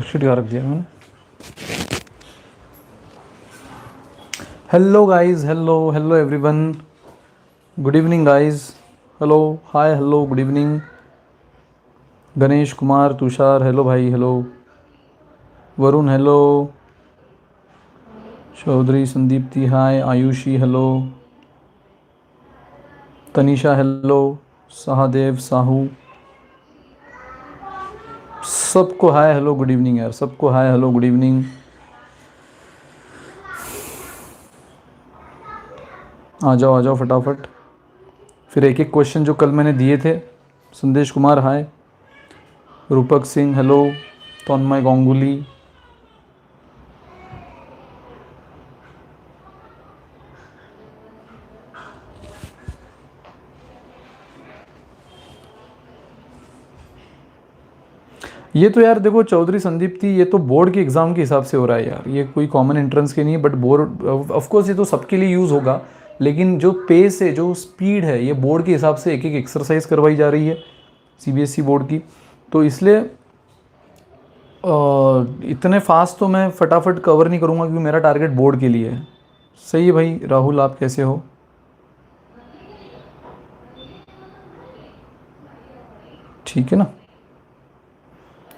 Worksheet कहाँ रख दिया मैंने। Hello guys, hello hello everyone, good evening guys. Hello, hi, hello, good evening. Ganesh Kumar, Tushar, hello भाई, hello. Varun, hello. Chaudhary Sandipti, hi. Ayushi, hello. Tanisha, hello. Sahadev, Sahu, सबको hi, hello, good evening यार, सबको हाय, हेलो, गुड इवनिंग। आ जाओ फटाफट। फिर एक एक क्वेश्चन जो कल मैंने दिए थे। संदेश कुमार, हाय। रूपक सिंह, हेलो। तन्मय गांगुली, ये तो यार देखो चौधरी संदीप थी, ये तो बोर्ड के एग्ज़ाम के हिसाब से हो रहा है यार, ये कोई कॉमन एंट्रेंस के नहीं है। बट बोर्ड ऑफ कोर्स ये तो सबके लिए यूज़ होगा, लेकिन जो पेस है, जो स्पीड है, ये बोर्ड के हिसाब से एक एक एक्सरसाइज करवाई जा रही है सीबीएसई बोर्ड की। तो इसलिए इतने फास्ट तो मैं फटाफट कवर नहीं करूँगा, क्योंकि मेरा टारगेट बोर्ड के लिए है। सही है भाई। राहुल, आप कैसे हो? ठीक है ना।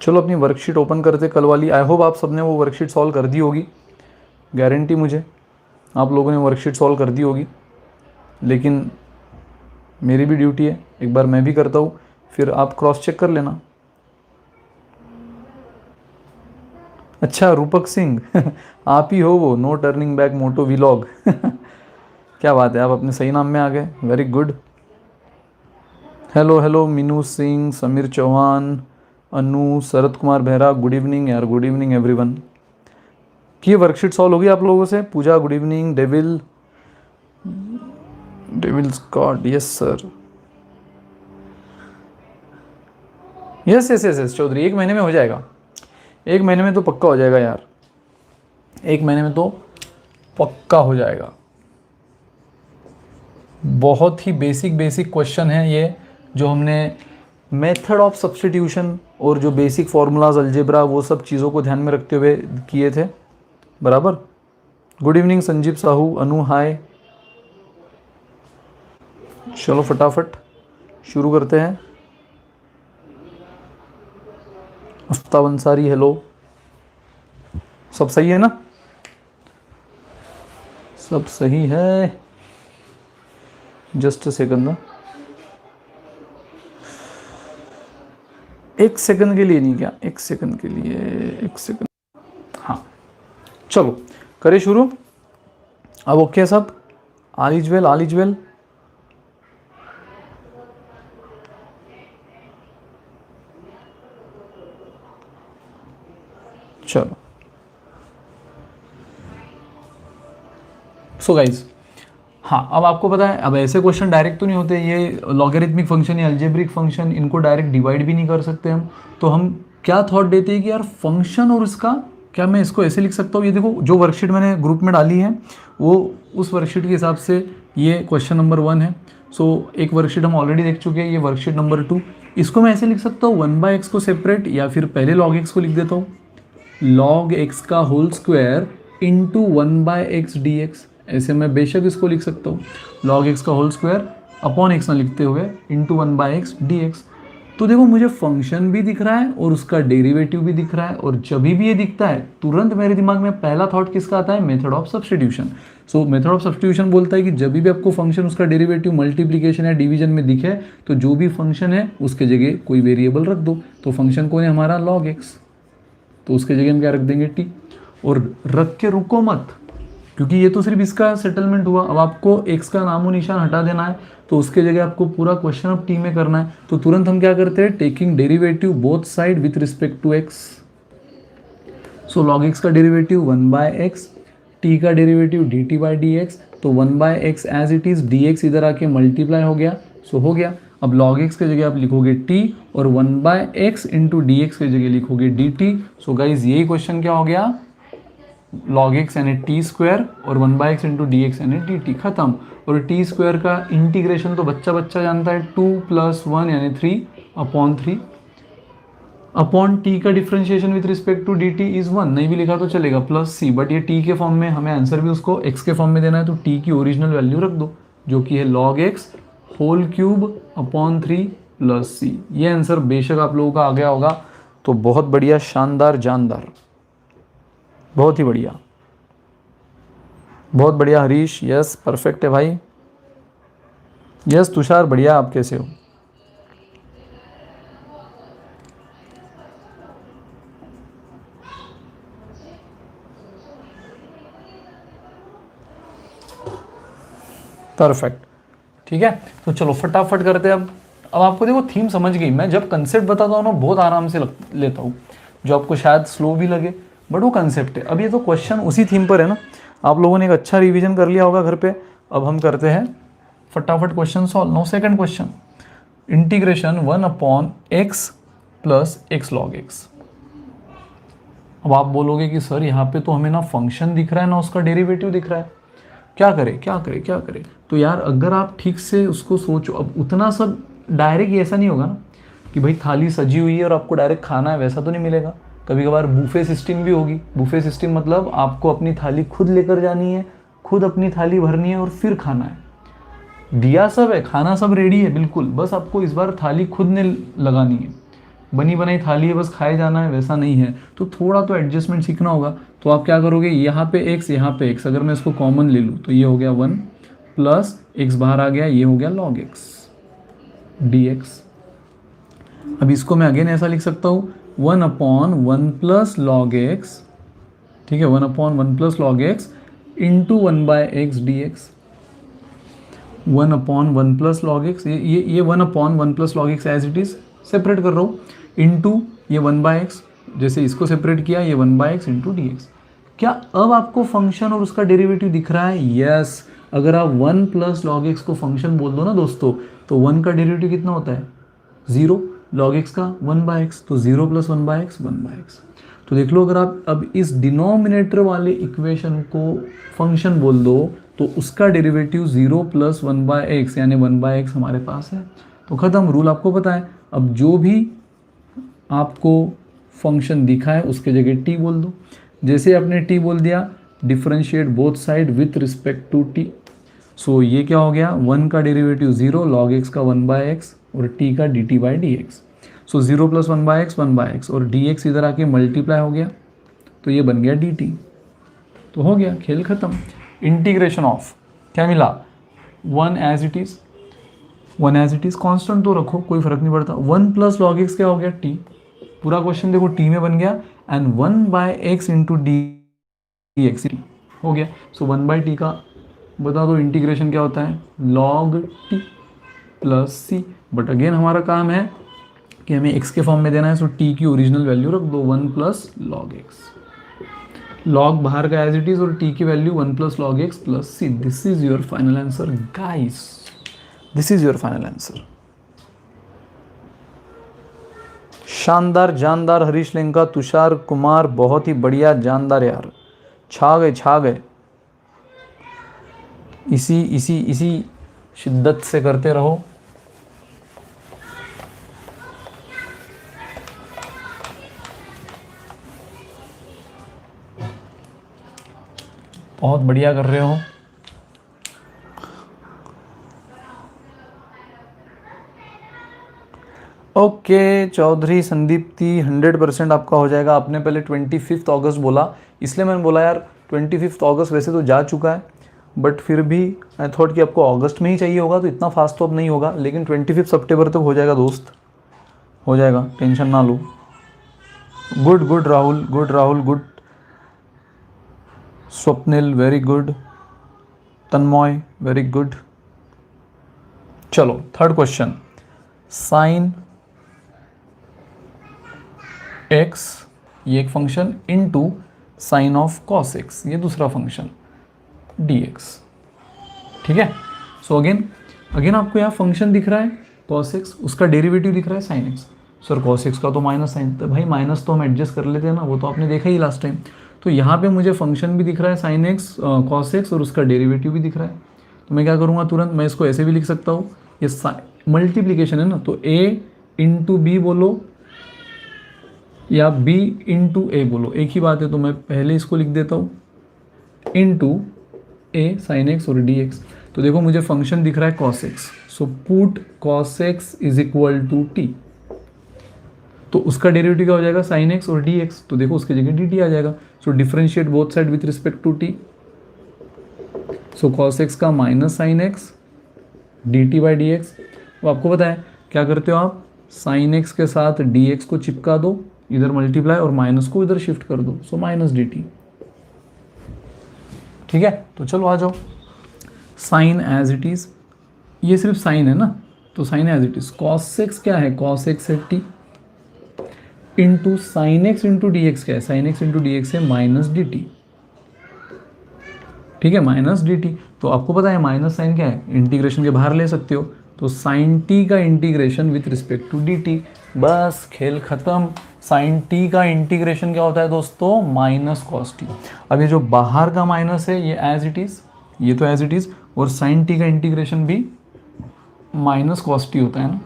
चलो अपनी वर्कशीट ओपन करते कल वाली। आई होप आप सबने वो वर्कशीट सॉल्व कर दी होगी, गारंटी मुझे आप लोगों ने वर्कशीट सॉल्व कर दी होगी। लेकिन मेरी भी ड्यूटी है, एक बार मैं भी करता हूँ, फिर आप क्रॉस चेक कर लेना। अच्छा रूपक सिंह आप ही हो वो no turning back motto vlog क्या बात है, आप अपने सही नाम में आ गए, very good. Hello hello Meenu Singh, Sameer Chauhan, Anu, Sharad Kumar Behera, good evening यार, गुड इवनिंग एवरीवन। की वर्कशीट सॉल्व होगी आप लोगों से? Pooja, good evening. Devil, devil Scott, yes sir. Yes yes yes yes Chaudhary, एक महीने में हो जाएगा। एक महीने में तो पक्का हो जाएगा यार, एक महीने में तो पक्का हो जाएगा। बहुत ही बेसिक बेसिक क्वेश्चन है ये, जो हमने मेथड ऑफ सब्स्टिट्यूशन और जो बेसिक फार्मूलाज, अलजेब्रा, वो सब चीज़ों को ध्यान में रखते हुए किए थे, बराबर। गुड इवनिंग संजीव साहू, अनु, हाय। चलो फटाफट शुरू करते हैं। अफ्ताब अंसारी, हेलो। सब सही है ना? सब सही है। जस्ट सेकंड ना, एक सेकंड के लिए नहीं, क्या एक सेकंड के लिए, एक सेकंड। हाँ चलो करें शुरू। अब ओके सब, all is well, all is well. चलो सो गाइज, हाँ अब आपको पता है, अब ऐसे क्वेश्चन डायरेक्ट तो नहीं होते, ये लॉगरिथमिक फंक्शन या अलजेब्रिक फंक्शन, इनको डायरेक्ट डिवाइड भी नहीं कर सकते हम। तो हम क्या थॉट देते हैं कि यार फंक्शन और इसका, क्या मैं इसको ऐसे लिख सकता हूँ? ये देखो जो वर्कशीट मैंने ग्रुप में डाली है, वो उस वर्कशीट के हिसाब से ये क्वेश्चन नंबर 1 है। सो एक वर्कशीट हम ऑलरेडी देख चुके हैं, ये वर्कशीट नंबर 2। इसको मैं ऐसे लिख सकता हूँ 1/x को सेपरेट, या फिर पहले log x को लिख देता हूँ, log x का whole square into 1/x dx। ऐसे मैं बेशक इसको लिख सकता हूँ log x का होल स्क्वायर अपॉन x ना लिखते हुए इंटू 1/x dx। तो देखो मुझे फंक्शन भी दिख रहा है और उसका डेरिवेटिव भी दिख रहा है, और जब भी ये दिखता है तुरंत मेरे दिमाग में पहला थॉट किसका आता है? Method of substitution. So method of substitution बोलता है कि जब भी आपको फंक्शन, उसका डेरिवेटिव मल्टीप्लीकेशन या डिवीजन में दिखे, तो जो भी फंक्शन है उसके जगह कोई वेरिएबल रख दो। तो फंक्शन कौन है हमारा? log x, तो उसके जगह हम क्या रख देंगे? टी। और रख के रुको मत, क्योंकि ये तो सिर्फ इसका सेटलमेंट हुआ। अब आपको एक्स का नामो निशान हटा देना है, तो उसके जगह आपको पूरा क्वेश्चन अब टी में करना है। तो तुरंत हम क्या करते हैं? Taking derivative both side with respect to x. So log x का डेरिवेटिव 1/x, t का derivative dt by D x. तो 1/x as it is, dx इधर आके मल्टीप्लाई हो गया, सो हो गया। अब log x के जगह आप लिखोगे t, और 1/x इंटू डी एक्स के जगह लिखोगे dt। सो गाइज यही क्वेश्चन क्या हो गया? log x यानी टी स्क्वायर, और 1/x इंटू डी एक्स यानी dt, खत्म। और टी स्क्वायर का इंटीग्रेशन तो बच्चा बच्चा जानता है, 2 + 1 यानी 3/3। अपॉन टी का differentiation with respect to d t is 1, नहीं भी लिखा तो चलेगा, प्लस सी, बट ये टी के फॉर्म में हमें आंसर भी उसको एक्स के फॉर्म में देना है, तो टी की ओरिजिनल वैल्यू रख दो जो कि है log X whole cube upon 3 plus C. ये आंसर बेशक आप लोगों का आ गया होगा, तो बहुत बढ़िया, शानदार, जानदार, बहुत ही बढ़िया, बहुत बढ़िया हरीश, यस परफेक्ट है भाई, यस तुषार, बढ़िया, आप कैसे हो? परफेक्ट, ठीक है। तो चलो फटाफट करते हैं अब आपको देखो थीम समझ गई। मैं जब कंसेप्ट बताता हूँ ना बहुत आराम से लेता हूँ, जो आपको शायद स्लो भी लगे, बट वो कंसेप्ट है। अब ये तो क्वेश्चन उसी थीम पर है ना, आप लोगों ने एक अच्छा रिवीजन कर लिया होगा घर पे। अब हम करते हैं फटाफट question solve. No second question, integration 1/x plus x log x। अब आप बोलोगे कि सर यहाँ पे तो हमें ना फंक्शन दिख रहा है ना उसका डेरिवेटिव दिख रहा है, क्या करें क्या करें क्या करें? तो यार अगर आप ठीक से उसको सोचो, अब उतना सब डायरेक्ट ऐसा नहीं होगा ना कि भाई थाली सजी हुई है और आपको डायरेक्ट खाना है, वैसा तो नहीं मिलेगा। कभी कभार बूफे सिस्टम भी होगी। बूफे सिस्टम मतलब आपको अपनी थाली खुद लेकर जानी है, खुद अपनी थाली भरनी है और फिर खाना है। दिया सब है, खाना सब रेडी है बिल्कुल, बस आपको इस बार थाली खुद ने लगानी है। बनी बनाई थाली है, बस खाए जाना है, वैसा नहीं है। तो थोड़ा तो एडजस्टमेंट सीखना होगा। तो आप क्या करोगे, यहाँ पे x, यहाँ पे x, अगर मैं इसको कॉमन ले लूँ तो ये हो गया 1 प्लस x बाहर आ गया, ये हो गया log x dx। अब इसको मैं अगेन ऐसा लिख सकता हूँ 1/1 प्लस लॉग एक्स, ठीक है, 1/1 plus log x into 1/x dx। 1/1 plus log x, ये 1/1 plus log x as it is separate कर रहा हूँ, इंटू ये 1/x, जैसे इसको सेपरेट किया, ये 1/x इंटू डी एक्स। क्या अब आपको फंक्शन और उसका डेरिवेटिव दिख रहा है? यस। अगर आप 1 प्लस लॉग एक्स को फंक्शन बोल दो ना दोस्तों, तो 1 का डेरिवेटिव कितना होता है? 0, लॉग एक्स का 1/x, तो 0 प्लस 1/x 1/x। तो देख लो, अगर आप अब इस डिनोमिनेटर वाले इक्वेशन को फंक्शन बोल दो तो उसका डेरिवेटिव 0 प्लस 1/x यानी 1/x हमारे पास है। तो ख़त्म, रूल आपको पता है। अब जो भी आपको फंक्शन दिखा है उसके जगह t बोल दो। जैसे आपने t बोल दिया, differentiate both side with respect to t। So ये क्या हो गया, 1 का डेरिवेटिव 0, लॉग x का 1/x और t का dt by D x. So 0 plus 1/x 1/x और dx इधर आके मल्टीप्लाई हो गया, तो ये बन गया dt। तो हो गया, खेल खत्म। इंटीग्रेशन ऑफ क्या मिला, 1 as it is, 1 as it is, constant तो रखो कोई फर्क नहीं पड़ता। 1 प्लस लॉग एक्स क्या हो गया, t। पूरा क्वेश्चन देखो t में बन गया, and 1/x into d x हो गया। सो 1/t का बता दो इंटीग्रेशन क्या होता है, log t plus c. But again हमारा काम है कि हमें x के फॉर्म में देना है, सो t की ओरिजिनल वैल्यू रख दो 1 प्लस लॉग एक्स। लॉग बाहर का एज इट इज और t की value 1 plus log x plus c. This is your final answer guys, this is your final answer. शानदार, जानदार, हरीश लेंका, तुषार कुमार, बहुत ही बढ़िया, जानदार यार, छा गए छा गए। इसी इसी इसी शिद्दत से करते रहो। बहुत बढ़िया कर रहे हो। ओके चौधरी संदीप्ति, 100% आपका हो जाएगा। आपने पहले 25 अगस्त बोला, इसलिए मैंने बोला यार 25 अगस्त वैसे तो जा चुका है, बट फिर भी आई थॉट कि आपको अगस्त में ही चाहिए होगा, तो इतना फास्ट तो अब नहीं होगा, लेकिन 25 सितंबर तक हो जाएगा दोस्त, हो जाएगा, टेंशन ना लो। Good good Rahul, good Rahul, good Swapnil, very good, Tanmay, very good. चलो थर्ड क्वेश्चन, साइन x ये एक function into sine of cos x ये दूसरा फंक्शन dx, ठीक है। सो अगेन आपको यहाँ फंक्शन दिख रहा है cos x, उसका डेरिवेटिव दिख रहा है sin x। Sir cos x का तो माइनस साइन, तो भाई माइनस तो हम एडजस्ट कर लेते हैं ना, वो तो आपने देखा ही लास्ट टाइम। तो यहाँ पे मुझे फंक्शन भी दिख रहा है sin x cos x और उसका डेरिवेटिव भी दिख रहा है। तो मैं क्या करूँगा तुरंत, मैं इसको ऐसे भी लिख सकता हूँ, ये मल्टीप्लीकेशन है ना, तो a इंटू बी बोलो या b इंटू ए बोलो, एक ही बात है, तो मैं पहले इसको लिख देता हूँ इंटू ए साइन एक्स और डी एक्स। तो देखो मुझे फंक्शन दिख रहा है cos x, so put cos x is equal to T, तो उसका डेरिवेटिव क्या हो जाएगा साइन एक्स और डी एक्स, तो देखो उसकी जगह डी टी आ जाएगा। So differentiate both side with respect to t, so cos x का minus sine x d T by D x. वो आपको पता है क्या करते हो आप, साइन एक्स के साथ डी एक्स को चिपका दो, इधर मल्टीप्लाई और माइनस को इधर शिफ्ट कर दो, सो माइनस डी टी। ठीक है, तो चलो आ जाओ, साइन एज इट इज, ये सिर्फ साइन है ना, तो sine as it is cos x क्या है, cos x है t into sine x into d x क्या है, sine x into d x है माइनस डी टी। ठीक है, माइनस डी टी, तो आपको पता है माइनस साइन क्या है, इंटीग्रेशन के बाहर ले सकते हो, तो साइन टी का integration with respect to d t, बस खेल खत्म। साइन टी का इंटीग्रेशन क्या होता है दोस्तों, माइनस कॉस टी। अब ये जो बाहर का माइनस है ये एज इट इज, ये तो एज इट इज, और साइन टी का इंटीग्रेशन भी माइनस कॉस टी होता है ना,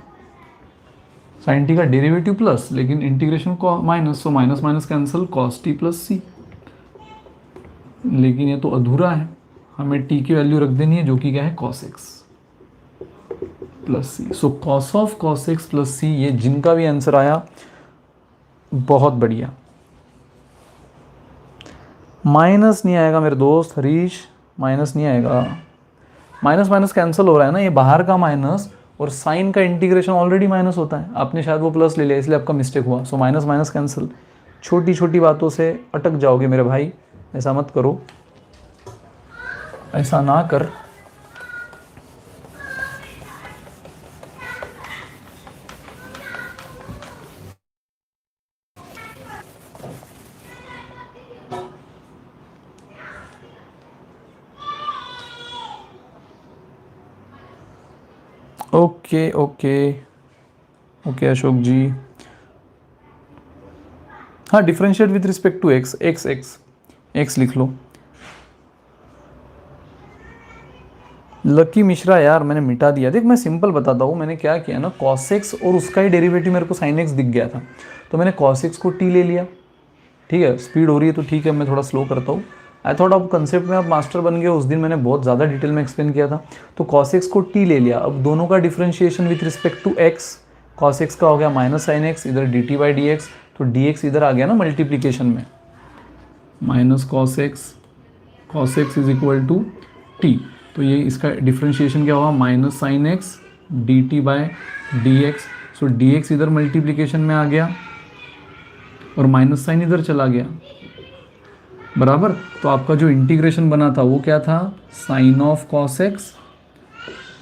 साइन टी का डेरिवेटिव प्लस लेकिन इंटीग्रेशन को minus, so minus minus cancel, cos T plus C. लेकिन ये तो अधूरा है, हमें टी की वैल्यू रख देनी है जो कि क्या है cos x plus C. So cos of cos x plus C, ये जिनका भी आंसर आया बहुत बढ़िया। माइनस नहीं आएगा मेरे दोस्त हरीश, माइनस नहीं आएगा, माइनस माइनस कैंसिल हो रहा है ना, ये बाहर का माइनस और साइन का इंटीग्रेशन ऑलरेडी माइनस होता है, आपने शायद वो प्लस ले लिया इसलिए आपका मिस्टेक हुआ। सो माइनस माइनस कैंसिल, छोटी छोटी बातों से अटक जाओगे मेरे भाई, ऐसा मत करो, ऐसा ना कर। Okay okay okay Ashok ji, हाँ differentiate with respect to x, x x x लिख लो। लकी मिश्रा यार मैंने मिटा दिया, देख मैं सिंपल बताता हूँ, मैंने क्या किया ना, cos x और उसका ही डेरिवेटिव मेरे को sin x दिख गया था, तो मैंने cos x को t ले लिया। ठीक है, स्पीड हो रही है तो ठीक है, मैं थोड़ा स्लो करता हूँ। आई थॉट अब कंसेप्ट में आप मास्टर बन गए, उस दिन मैंने बहुत ज़्यादा डिटेल में एक्सप्लेन किया था। तो cos x को t ले लिया, अब दोनों का differentiation with respect to x, cos x का हो गया माइनस साइन x, इधर dt बाई डी एक्स, तो dx इधर आ गया ना मल्टीप्लीकेशन में, minus cos x is equal to t, तो ये इसका डिफ्रेंशिएशन क्या होगा, minus sine x d T by D x. So d x इधर मल्टीप्लीकेशन में आ गया और माइनस साइन इधर चला गया, बराबर। तो आपका जो इंटीग्रेशन बना था वो क्या था, sine of cos x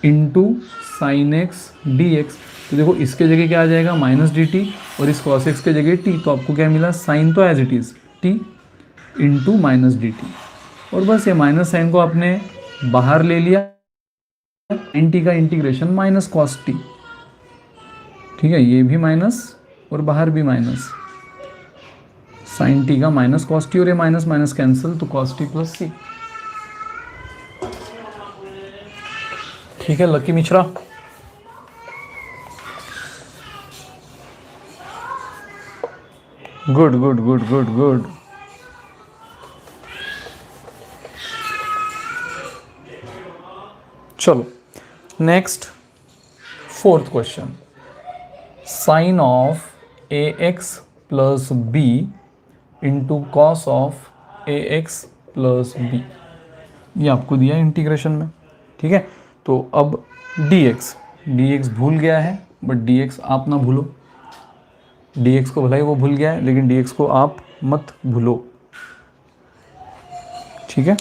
into sine x d x. तो देखो इसके जगह क्या आ जाएगा, माइनस डी टी, और इस कॉस एक्स के जगह टी, तो आपको क्या मिला, साइन तो as it is t into minus d t, और बस ये माइनस साइन को आपने बाहर ले लिया, साइन टी का इंटीग्रेशन माइनस कॉस टी। ठीक है, ये भी माइनस और बाहर भी माइनस, साइन टी का माइनस कॉस टी, और ये माइनस माइनस कैंसिल, तो कॉस टी प्लस सी। ठीक है Lucky Mishra, good good good good good. चलो next fourth question, sine of A x plus B into cos of A x plus B, ये आपको दिया integration में। ठीक है, तो अब डी एक्स भूल गया है, बट डी एक्स आप ना भूलो, डी एक्स को भला ही वो भूल गया है लेकिन डी एक्स को आप मत भूलो। ठीक है,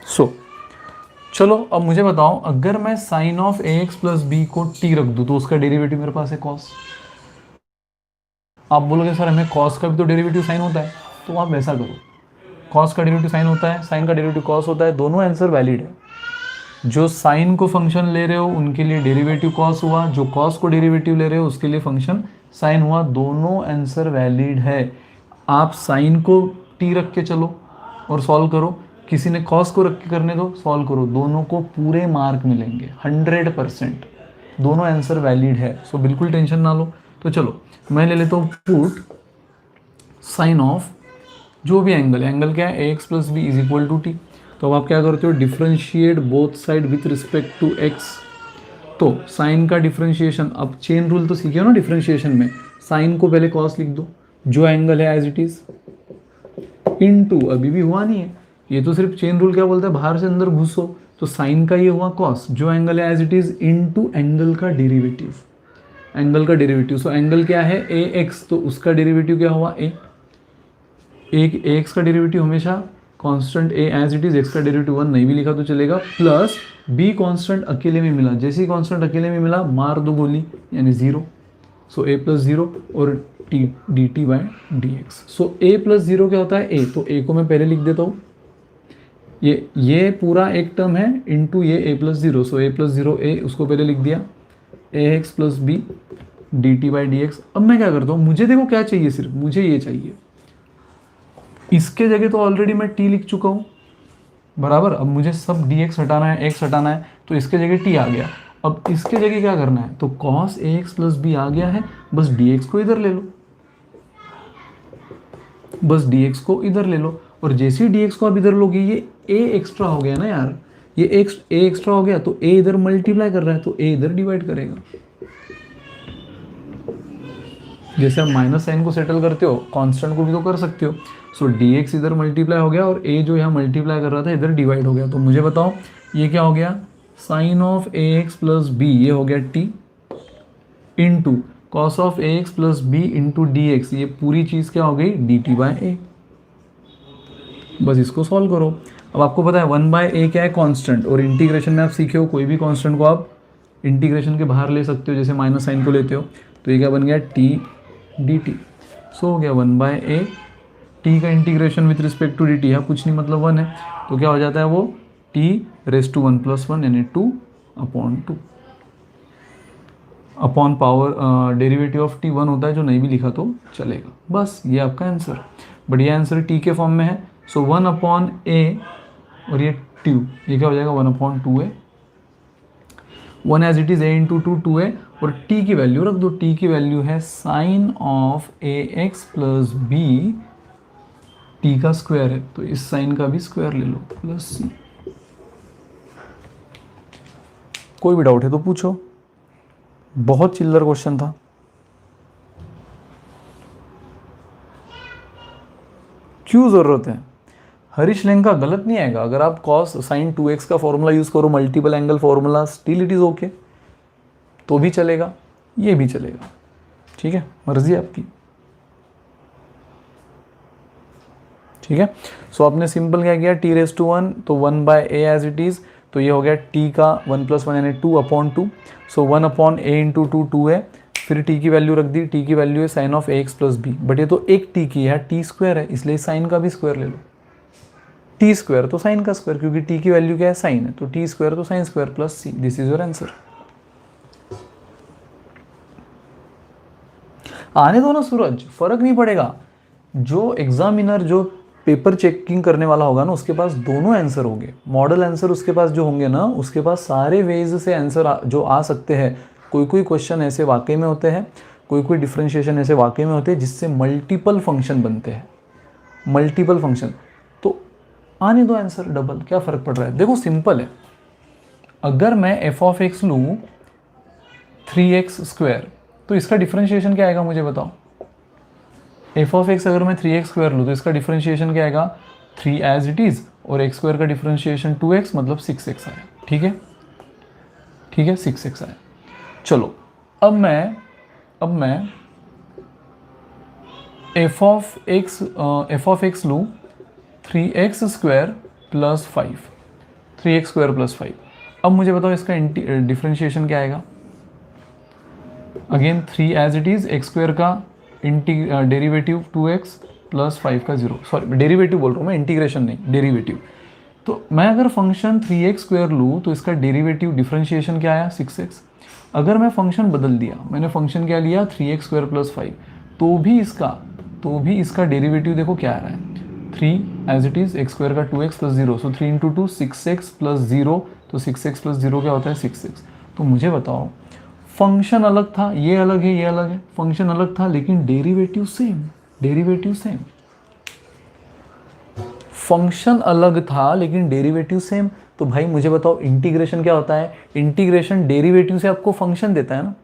सो चलो अब मुझे बताओ, अगर मैं sine of A x plus b को टी रख दूँ तो उसका डेरिवेटिव मेरे पास है कॉस। आप बोलोगे सर हमें कॉस का भी तो डेरिवेटिव साइन होता है, तो आप वैसा करो, कॉस का डेरिवेटिव साइन होता है, साइन का डेरिवेटिव कॉस होता है, दोनों आंसर वैलिड है। जो साइन को फंक्शन ले रहे हो उनके लिए डेरिवेटिव कॉस हुआ, जो कॉस को डेरिवेटिव ले रहे हो उसके लिए फंक्शन साइन हुआ, दोनों आंसर वैलिड है। आप साइन को टी रख के चलो और सॉल्व करो, किसी ने कॉस को रख के करने दो, सॉल्व करो, दोनों को पूरे मार्क मिलेंगे 100%, दोनों आंसर वैलिड है। सो बिल्कुल टेंशन ना लो। तो चलो मैं ले लेता हूँ पुट साइन ऑफ जो भी एंगल है, एंगल क्या है, A x plus B is equal to T. तो अब आप क्या करते हो, differentiate both side with respect to X. तो साइन का डिफ्रेंशिएशन, अब चेन रूल तो सीखे हो ना डिफ्रेंशिएशन में, साइन को पहले कॉस लिख दो, जो एंगल है एज इट इज, इनटू, अभी भी हुआ नहीं है, ये तो सिर्फ चेन रूल क्या बोलता है, बाहर से अंदर घुसो, तो साइन का ये हुआ कॉस, जो एंगल है as it is, into angle का डेरिवेटिव, एंगल का डेरिवेटिव। सो एंगल क्या है ए एक्स, तो उसका डेरिवेटिव क्या हुआ ए, एक एक्स का डेरिवेटिव हमेशा constant a as it is, x का डेरिवेटिव 1 नहीं भी लिखा तो चलेगा, प्लस बी कांस्टेंट अकेले में मिला, जैसे ही कांस्टेंट अकेले में मिला मार दो गोली, यानी 0। सो ए प्लस 0 और T D T by D x. So A plus 0 क्या होता है ए, तो ए को मैं पहले लिख देता हूँ, ये पूरा एक टर्म है इंटू ये ए प्लस 0। सो ए प्लस 0 ए, उसको पहले लिख दिया, A x plus B D T by D X. अब मैं क्या करता हूँ, मुझे देखो क्या चाहिए, सिर्फ मुझे ये चाहिए, इसके जगह तो ऑलरेडी मैं टी लिख चुका हूँ बराबर। अब मुझे सब डी एक्स हटाना है, एक्स हटाना है, तो इसके जगह टी आ गया। अब इसके जगह क्या करना है, तो cos A x plus B आ गया है, बस डी एक्स को इधर ले लो, बस डी एक्स को इधर ले लो, और जैसे ही डी एक्स को आप इधर लोगे, ये ए एक्स्ट्रा हो गया ना यार, ये ए एक्स्ट्रा हो गया, तो ए इधर मल्टीप्लाई कर रहा है, तो ए इधर डिवाइड करेगा। जैसे आप माइनस साइन को सेटल करते हो, कांस्टेंट को भी तो कर सकते हो। सो डी एक्स इधर मल्टीप्लाई हो गया, और ए जो यहाँ मल्टीप्लाई कर रहा था इधर डिवाइड हो गया। तो मुझे बताओ ये क्या हो गया, sine of A x plus B, ये हो गया t, into cos of A x plus B into d x, ये पूरी चीज़ क्या हो गई, डी टी बाई ए। बस इसको सॉल्व करो। अब आपको पता है 1 बाय ए क्या है, कांस्टेंट, और इंटीग्रेशन में आप सीखे हो कोई भी कांस्टेंट को आप इंटीग्रेशन के बाहर ले सकते हो, जैसे माइनस साइन को लेते हो। तो ये क्या बन गया, टी डी टी। सो हो गया 1 बाय ए, टी का integration with respect to d t, यहाँ कुछ नहीं मतलब 1 है, तो क्या हो जाता है वो टी रेस टू 1 प्लस 1, यानी 2/2 upon power derivative of T 1 होता है, जो नहीं भी लिखा तो चलेगा। बस ये आपका आंसर, बढ़िया आंसर टी के फॉर्म में है। सो 1/a और ये 2, ये क्या हो जाएगा 1/2a, 1 as it is a into 2 और t की वैल्यू रख दो, t की वैल्यू है sine of A x plus b, t का स्क्वायर है तो इस साइन का भी स्क्वायर ले लो, प्लस c। कोई भी डाउट है तो पूछो, बहुत चिल्लर क्वेश्चन था। क्यों जरूरत है, हरीश लेंका गलत नहीं आएगा अगर आप कॉस साइन 2x का फॉर्मूला यूज करो, multiple angle formula, still it is okay, तो भी चलेगा, ये भी चलेगा, ठीक है, मर्जी आपकी, ठीक है। सो आपने सिंपल क्या किया, t रेस टू 1, तो 1 by a as it is, तो ये हो गया t का 1 प्लस 1 यानी 2/2। सो 1/a इंटू 2 है, फिर t की वैल्यू रख दी, t की वैल्यू है sine of ax plus b, but ये तो एक t की है, t स्क्वायर है, इसलिए साइन का भी स्क्वायर ले लो, t स्क्वायर तो साइन का स्क्वायर, क्योंकि t की वैल्यू क्या है, साइन है, तो t स्क्वायर तो sine square plus c, this is your answer. आने दो ना सूरज, फर्क नहीं पड़ेगा, जो एग्जामिनर जो पेपर चेकिंग करने वाला होगा ना, उसके पास दोनों आंसर होंगे, मॉडल आंसर उसके पास जो होंगे ना, उसके पास सारे वेज से आंसर जो आ सकते हैं। कोई क्वेश्चन ऐसे वाकई में होते हैं, कोई डिफरेंशिएशन ऐसे वाकई में होते हैं जिससे मल्टीपल फंक्शन बनते हैं, मल्टीपल फंक्शन, तो आने दो आंसर डबल, क्या फ़र्क पड़ रहा है। देखो सिंपल है, अगर मैं एफ ऑफ एक्स लूँ 3x², तो इसका डिफरेंशिएशन क्या आएगा मुझे बताओ। एफ ऑफ एक्स अगर मैं 3x² लूँ तो इसका डिफरेंशिएशन क्या आएगा, 3 एज इट इज़, और x² का डिफरेंशिएशन 2x, मतलब 6x आया, ठीक है, ठीक है, 6x आया। चलो अब मैं एफ ऑफ एक्स लूँ 3x² प्लस 5, 3x² प्लस 5। अब मुझे बताओ इसका डिफरेंशिएशन क्या आएगा। Again 3 as it is, x² का डेरिवेटिव 2x प्लस 5 का 0, सॉरी डेरिवेटिव बोल रहा हूँ मैं, इंटीग्रेशन नहीं, डेरिवेटिव। तो मैं अगर फंक्शन 3x² लूँ तो इसका डेरिवेटिव डिफरेंशिएशन क्या आया, 6x। अगर मैं फंक्शन बदल दिया, मैंने फंक्शन क्या लिया 3x² प्लस 5, तो भी इसका डेरिवेटिव देखो क्या आ रहा है, 3 एज इट इज़, x² का 2x प्लस 0, सो 3 इंटू 2 6x प्लस 0, तो 6x प्लस 0 क्या होता है 6x। तो मुझे बताओ फंक्शन अलग था, ये अलग है, ये अलग है, फंक्शन अलग था लेकिन derivative same, derivative same. Function अलग था लेकिन डेरिवेटिव सेम। तो भाई मुझे बताओ इंटीग्रेशन क्या होता है? इंटीग्रेशन डेरिवेटिव से आपको फंक्शन देता है ना,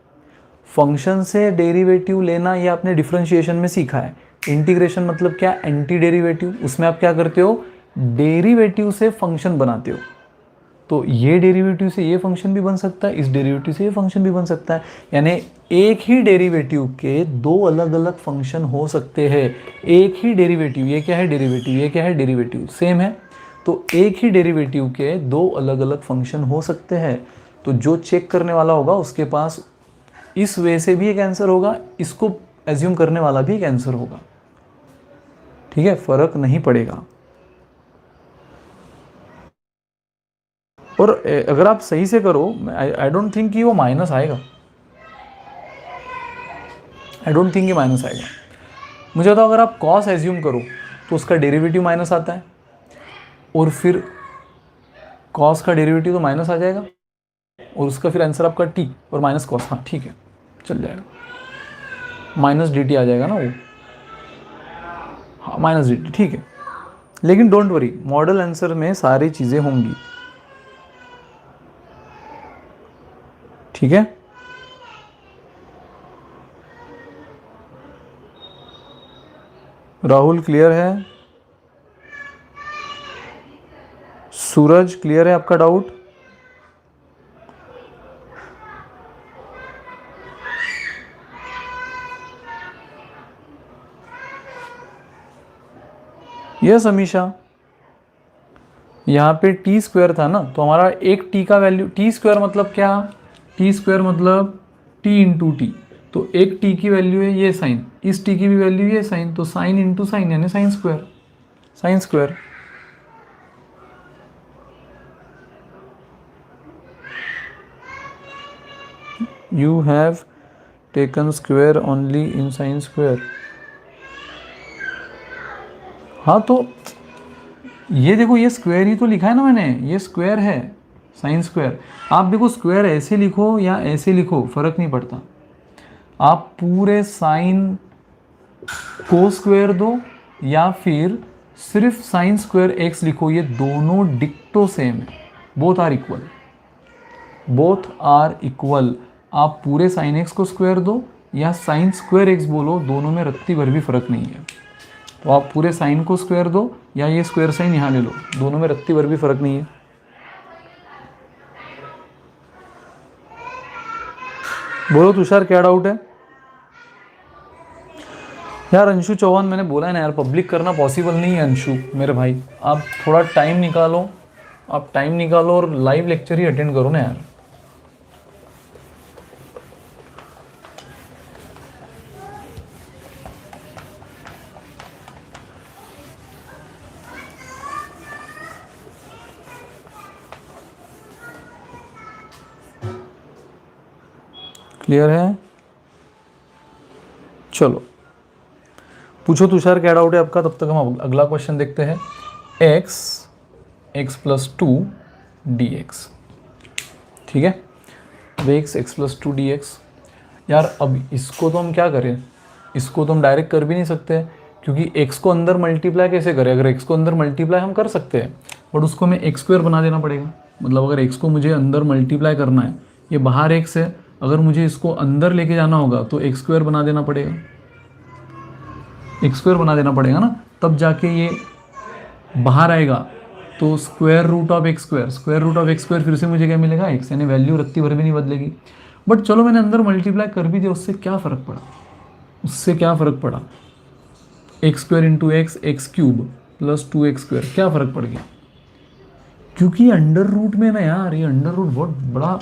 फंक्शन से डेरिवेटिव लेना ये आपने डिफरेंशिएशन में सीखा है। इंटीग्रेशन मतलब क्या? Anti derivative. उसमें आप क्या करते हो? डेरिवेटिव से फंक्शन बनाते हो। तो ये डेरिवेटिव से ये फंक्शन भी बन सकता है, इस डेरिवेटिव से ये फंक्शन भी बन सकता है, यानी एक ही डेरिवेटिव के दो अलग अलग फंक्शन हो सकते हैं। एक ही डेरिवेटिव, ये क्या है? डेरिवेटिव, ये क्या है? डेरिवेटिव, सेम है। तो एक ही डेरिवेटिव के दो अलग अलग फंक्शन हो सकते हैं। तो जो चेक करने वाला होगा उसके पास इस वे से भी एक आंसर होगा, इसको एज्यूम करने वाला भी एक आंसर होगा। ठीक है, फर्क नहीं पड़ेगा। और अगर आप सही से करो, आई डोंट थिंक कि वो माइनस आएगा, आई डोंट थिंक कि माइनस आएगा। मुझे बताओ अगर आप कॉस एज्यूम करो तो उसका डेरिवेटिव माइनस आता है, और फिर कॉस का डेरिवेटिव तो माइनस आ जाएगा, और उसका फिर आंसर आपका टी और माइनस कॉस। हाँ ठीक है, चल जाएगा, माइनस डी टी आ जाएगा ना वो। हाँ माइनस डी टी, ठीक है। लेकिन डोंट वरी, मॉडल आंसर में सारी चीज़ें होंगी। ठीक है, राहुल क्लियर है? सूरज क्लियर है आपका डाउट? यस अमीशा, यहाँ पे टी स्क्वायर था ना, तो हमारा एक टी का वैल्यू, टी स्क्वायर मतलब क्या? टी स्क्वायर मतलब टी इंटू टी। तो एक टी की वैल्यू है ये साइन, इस टी की भी वैल्यू ये साइन, तो साइन इंटू साइन यानी sine square, sine square. You have taken square only in sine square. हाँ तो ये देखो, ये स्क्वायर ही तो लिखा है ना मैंने, ये स्क्वायर है, साइन स्क्वायर। आप देखो स्क्वायर ऐसे लिखो या ऐसे लिखो फर्क नहीं पड़ता, आप पूरे साइन को स्क्वायर दो या फिर सिर्फ साइन स्क्वायर एक्स लिखो, ये दोनों डिक्टो सेम है, both are equal, both are equal. आप पूरे साइन एक्स को स्क्वायर दो या साइन स्क्वायर एक्स बोलो, दोनों में रत्ती भर भी फर्क नहीं है। तो आप पूरे साइन को स्क्वायर दो या ये स्क्वायर साइन यहाँ ले लो, दोनों में रत्ती भर भी फर्क नहीं है। बोलो तुषार क्या डाउट है? यार अंशु चौहान, मैंने बोला है ना यार, पब्लिक करना पॉसिबल नहीं है अंशु मेरे भाई। आप थोड़ा टाइम निकालो, आप टाइम निकालो और लाइव लेक्चर ही अटेंड करो ना यार। क्लियर है? चलो पूछो तुषार क्या डाउट है आपका, तब तक हम अगला क्वेश्चन देखते हैं। x + 2 dx, ठीक है, अब x + 2 dx। यार अब इसको तो हम क्या करें, इसको तो हम डायरेक्ट कर भी नहीं सकते, क्योंकि x को अंदर मल्टीप्लाई कैसे करें? अगर x को अंदर मल्टीप्लाई हम कर सकते हैं, बट उसको हमें x² बना देना पड़ेगा। मतलब अगर x को मुझे अंदर मल्टीप्लाई करना है, ये बाहर x है, अगर मुझे इसको अंदर लेके जाना होगा तो x² बना देना पड़ेगा, x² बना देना पड़ेगा ना, तब जाके ये बाहर आएगा। तो स्क्वायर रूट ऑफ x², फिर से मुझे क्या मिलेगा? x, यानी वैल्यू रत्ती भर भी नहीं बदलेगी। बट चलो मैंने अंदर मल्टीप्लाई कर भी दिया, उससे क्या फ़र्क पड़ा? उससे क्या फ़र्क पड़ा? x² × x, x³ + 2x², क्या फ़र्क पड़ गया? क्योंकि अंडर रूट में ना यार, ये अंडर रूट बहुत बड़ा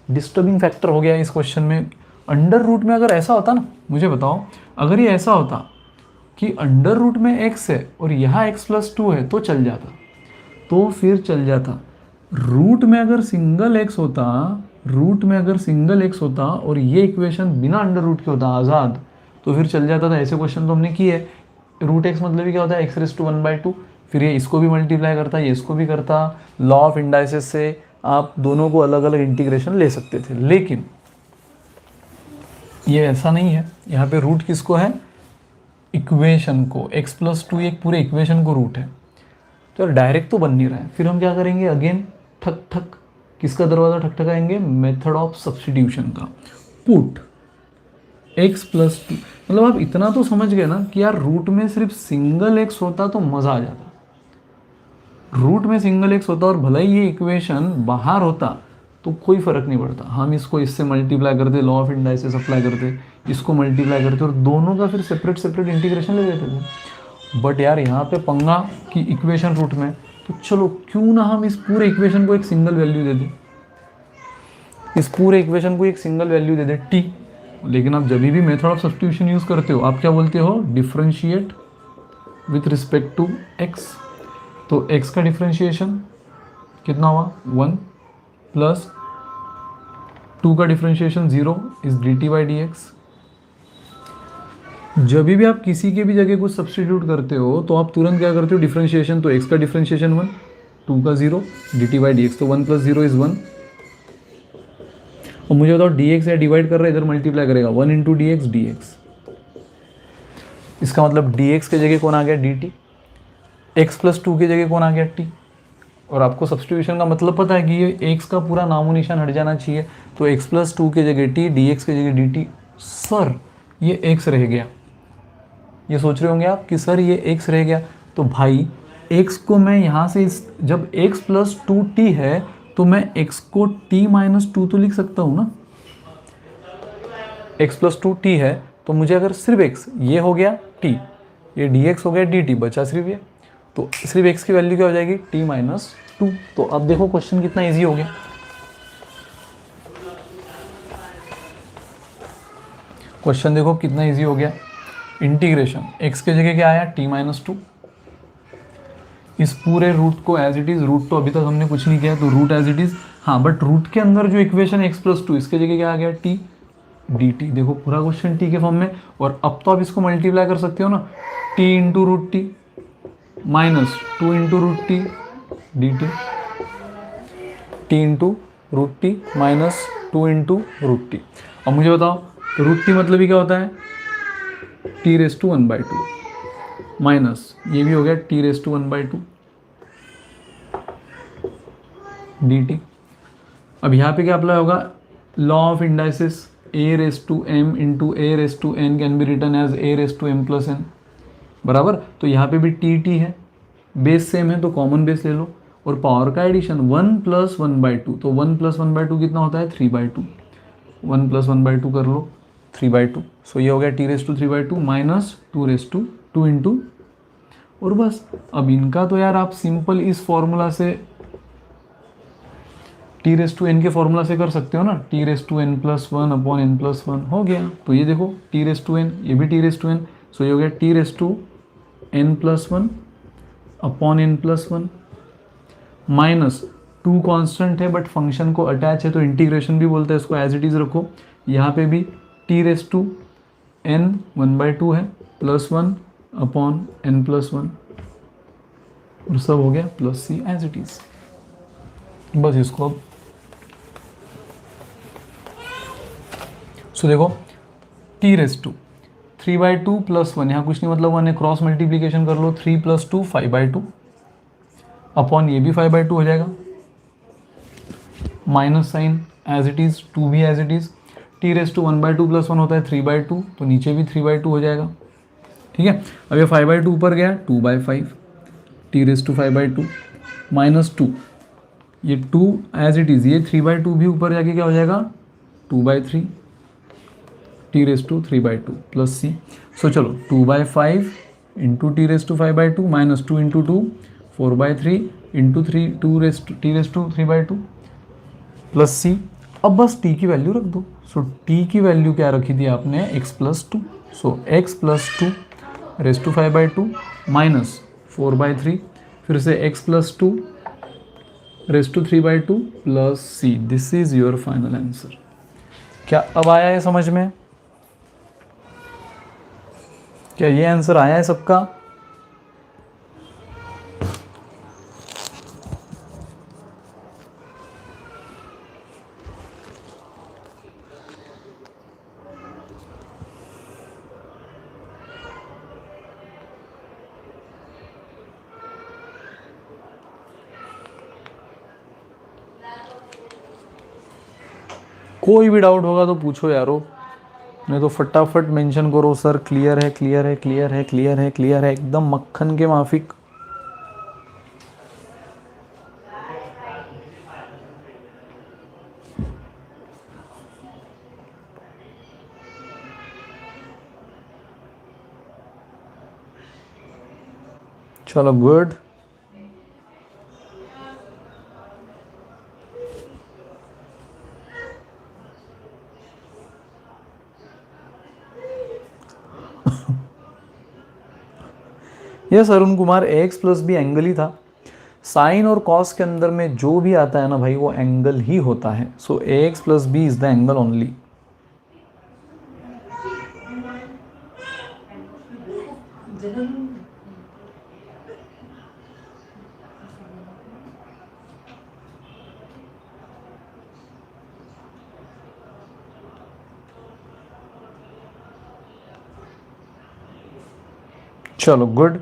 डिस्टर्बिंग फैक्टर हो गया है इस क्वेश्चन में। अंडर रूट में अगर ऐसा होता ना, मुझे बताओ अगर ये ऐसा होता कि अंडर रूट में x है और यहाँ x + 2 है तो चल जाता, तो फिर चल जाता। रूट में अगर सिंगल x होता, रूट में अगर सिंगल x होता और ये इक्वेशन बिना अंडर रूट के होता आज़ाद, तो फिर चल जाता था। ऐसे क्वेश्चन तो हमने किए। रूट x मतलब क्या होता है? x⁻², फिर ये इसको भी मल्टीप्लाई करता, ये इसको भी करता। लॉ ऑफ इंडाइसिस से आप दोनों को अलग अलग इंटीग्रेशन ले सकते थे, लेकिन ये ऐसा नहीं है, यहाँ पे रूट किसको है, इक्वेशन को, x+2 एक पूरे इक्वेशन को रूट है। तो यार डायरेक्ट तो बन नहीं रहा है, फिर हम क्या करेंगे, अगेन ठक ठक, किसका दरवाज़ा ठकठकाएंगे, मेथड ऑफ सब्सटीट्यूशन का। पुट x+2, मतलब आप इतना तो समझ गए ना कि यार रूट में सिर्फ सिंगल x होता तो मज़ा आ जाता। रूट में सिंगल x होता और भले ही ये इक्वेशन बाहर होता तो कोई फ़र्क नहीं पड़ता, हम इसको इससे मल्टीप्लाई करते, लॉ ऑफ इंडाइसेस अप्लाई करते, इसको मल्टीप्लाई करते और दोनों का फिर सेपरेट सेपरेट इंटीग्रेशन ले लेते थे। बट यार यहाँ पे पंगा कि इक्वेशन रूट में, तो चलो क्यों ना हम इस पूरे इक्वेशन को एक सिंगल वैल्यू दे दें, इस पूरे इक्वेशन को एक सिंगल वैल्यू दे दें t। लेकिन आप जब भी मेथड ऑफ सब्स्टिट्यूशन यूज़ करते हो आप क्या बोलते हो, differentiate with respect to x। तो x का डिफरेंशिएशन कितना हुआ, 1 प्लस 2 का डिफरेंशिएशन 0 इज dt/dx। जब भी आप किसी के भी जगह कुछ सब्स्टिट्यूट करते हो तो आप तुरंत क्या करते हो, डिफरेंशिएशन, तो x का डिफरेंशिएशन 1, 2 का 0, dt/dx, तो 1 + 0 इज 1। और मुझे बताओ dx या डिवाइड कर रहा है, इधर मल्टीप्लाई करेगा, 1 × dx। इसका मतलब dx के जगह कौन आ गया, dt, x+2 की जगह कौन आ गया, t। और आपको सब्स्टिट्यूशन का मतलब पता है कि ये x का पूरा नामो निशान हट जाना चाहिए, तो x+2 की जगह t, dx की जगह dt। सर ये x रह गया, ये सोच रहे होंगे आप कि सर ये x रह गया, तो भाई x को मैं यहाँ से जब x+2t है तो मैं x को t-2 तो लिख सकता हूँ ना। x+2t है तो मुझे अगर सिर्फ x, ये हो गया t, ये dx हो गया dt, बचा सिर्फ ये, तो सिर्फ x की वैल्यू क्या हो जाएगी, t-2। तो अब देखो क्वेश्चन कितना इजी हो गया। क्वेश्चन देखो कितना इजी हो गया। इंटीग्रेशन x के जगह क्या आया, t-2। इस पूरे रूट को एज इट इज, रूट तो अभी तक हमने कुछ नहीं किया तो रूट एज इट इज, हाँ बट रूट के अंदर जो इक्वेशन x+2, इसके जगह क्या आ गया, t dt। देखो पूरा क्वेश्चन t के फॉर्म में। और अब तो आप इसको मल्टीप्लाई कर सकते हो ना, t × √t -2 × √t dt, t × √t -2 × √t। अब मुझे बताओ तो √t मतलब ही क्या होता है, t⁻1/2 माइनस ये भी हो गया t⁻1/2 dt। अब यहाँ पे क्या अप्लाई होगा, law of indices, a⁻m × a⁻n can be written as a⁻m+n बराबर। तो यहाँ पे भी t है, बेस सेम है तो कॉमन बेस ले लो, और पावर का एडिशन 1 + 1/2, तो 1 + 1/2 कितना होता है, 3/2, 1 + 1/2 कर लो 3/2। सो ये हो गया t⁻3/2 -2 × और बस। अब इनका तो यार आप सिंपल इस फॉर्मूला से, t⁻n के फॉर्मूला से कर सकते हो ना, t⁻n+1/n+1 हो गया। तो ये देखो t⁻n, ये भी t⁻n, सो ये हो गया t⁻n+1/n+1 माइनस 2 कांस्टेंट है बट फंक्शन को अटैच है तो इंटीग्रेशन भी बोलते हैं इसको, एज इट इज़ रखो। यहाँ पे भी t⁻n 1/2 है, +1/n+1 और सब हो गया +c एज इट इज़। बस इसको अब सो देखो t⁻3/2 + 1, यहाँ कुछ नहीं मतलब 1 है, क्रॉस मल्टीप्लीकेशन कर लो, 3 + 2 5/2 अपॉन ये भी 5/2 हो जाएगा, minus sine as it is, 2 भी एज इट इज़, t⁻1/2 + 1 होता है 3/2, तो नीचे भी 3/2 हो जाएगा। ठीक है, अब ये 5/2 ऊपर गया, 2/5 t⁻5/2 -2, ये 2 एज इट इज़, ये 3/2 भी ऊपर जाके क्या हो जाएगा, 2/3 t⁻3/2 + c। सो चलो 2/5 × t⁻5/2 -2 × 2 4/3 × 3 t⁻3/2 + c। अब बस t की वैल्यू रख दो। सो t की वैल्यू क्या रखी थी आपने, x+2, सो x+2 ⁻5/2 -4/3, फिर से x+2 ⁻3/2 + c। This is your final answer. क्या अब आया है समझ में, क्या ये आंसर आया है सबका? कोई भी डाउट होगा तो पूछो यारो, नहीं तो फटाफट मेंशन करो सर क्लियर है क्लियर है क्लियर है क्लियर है क्लियर है, एकदम मक्खन के माफिक। चलो good. Yes Arun Kumar, X plus B angle ही था। साइन और कॉस के अंदर में जो भी आता है ना भाई वो एंगल ही होता है। So A x plus B is the angle only. चलो गुड,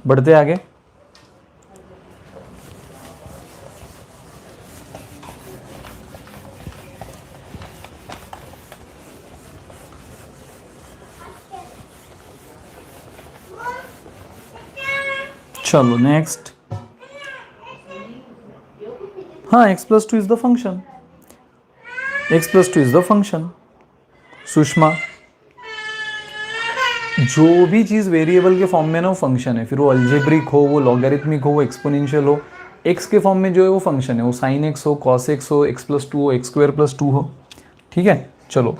बढ़ते आगे। चलो नेक्स्ट। हाँ X plus two is the function, X plus two is the function. Sushma, जो भी चीज़ वेरिएबल के फॉर्म में ना वो फंक्शन है, फिर वो अल्जेब्रिक हो, वो लॉगरिथमिक हो, वो एक्सपोनेंशियल हो, एक्स के फॉर्म में जो है वो फंक्शन है, वो साइन एक्स हो, कॉस एक्स हो, एक्स प्लस टू हो, एक्स स्क्वायर प्लस टू हो। ठीक है, चलो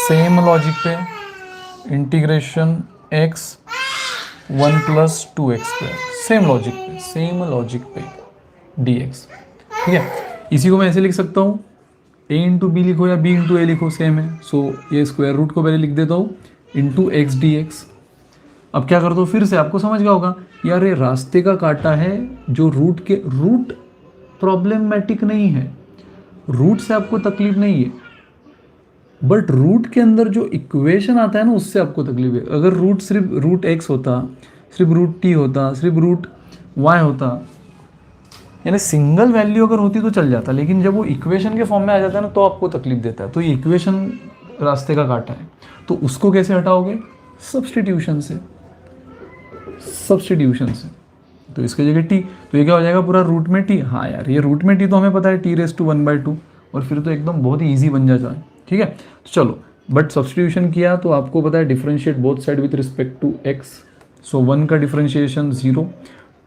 सेम लॉजिक पे integration x one plus two x square, same logic पे, सेम लॉजिक पे डी एक्स। ठीक है, इसी को मैं ऐसे लिख सकता हूँ, ए इंटू बी लिखो या बी इंटू ए लिखो, सेम है। सो ये स्क्वायर रूट को पहले लिख देता हूँ इंटू एक्स डी एक्स। अब क्या करता हूँ, फिर से आपको समझ गया होगा यार ये रास्ते का काटा है, जो रूट के रूट प्रॉब्लमेटिक नहीं है, रूट से आपको तकलीफ नहीं है, बट रूट के अंदर जो इक्वेशन आता है ना उससे आपको तकलीफ है। अगर रूट सिर्फ रूट एक्स होता, सिर्फ रूट टी होता, सिर्फ रूट वाई होता, यानी सिंगल वैल्यू अगर होती तो चल जाता, लेकिन जब वो इक्वेशन के फॉर्म में आ जाता है ना तो आपको तकलीफ देता है। तो ये इक्वेशन रास्ते का काटा है, तो उसको कैसे हटाओगे, सब्सटीट्यूशन से, सब्सटीट्यूशन से। तो इसकी जगह टी, तो ये क्या हो जाएगा पूरा रूट में टी। हाँ यार ये रूट में टी तो हमें पता है, टी रेस टू 1/2, और फिर तो एकदम बहुत ही ईजी बन जाता है। ठीक है, तो चलो बट सब्सटीट्यूशन किया तो आपको पता है differentiate both side with respect to x. So 1 का differentiation 0,